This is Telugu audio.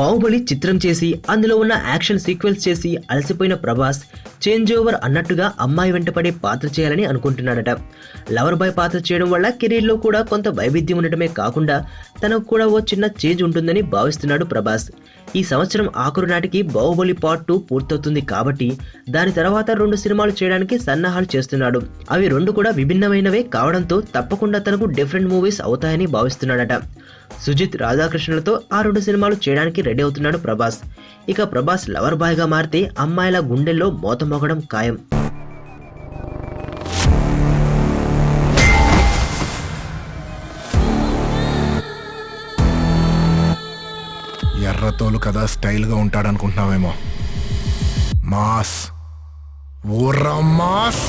బాహుబలి చిత్రం చేసి అందులో ఉన్న యాక్షన్ సీక్వెన్స్ చేసి అలసిపోయిన ప్రభాస్ చేంజ్ ఓవర్ అన్నట్టుగా అమ్మాయి వెంటపడే పాత్ర చేయాలని అనుకుంటున్నాడట. లవర్ బాయ్ పాత్ర చేయడం వల్ల కెరీర్లో కూడా కొంత వైవిధ్యం ఉండటమే కాకుండా తనకు కూడా ఓ చిన్న చేంజ్ ఉంటుందని భావిస్తున్నాడు ప్రభాస్. ఈ సంవత్సరం ఆఖరు నాటికి బాహుబలి పార్ట్ 2 పూర్తవుతుంది కాబట్టి దాని తర్వాత 2 సినిమాలు చేయడానికి సన్నాహాలు చేస్తున్నాడు. అవి 2 కూడా విభిన్నమైనవే కావడంతో తప్పకుండా తనకు డిఫరెంట్ మూవీస్ అవుతాయని భావిస్తున్నాడట. సుజిత్, రాధాకృష్ణలతో ఆ 2 సినిమాలు చేయడానికి రెడీ అవుతున్నాడు ప్రభాస్. ఇక ప్రభాస్ లవర్ బాయ్ గా మారితే అమ్మాయిల గుండెల్లో మోత మోగడం ఖాయం. ఎర్రతోలు కదా స్టైల్గా ఉంటాడనుకుంటున్నావేమో. Mass ఊర్రా mass.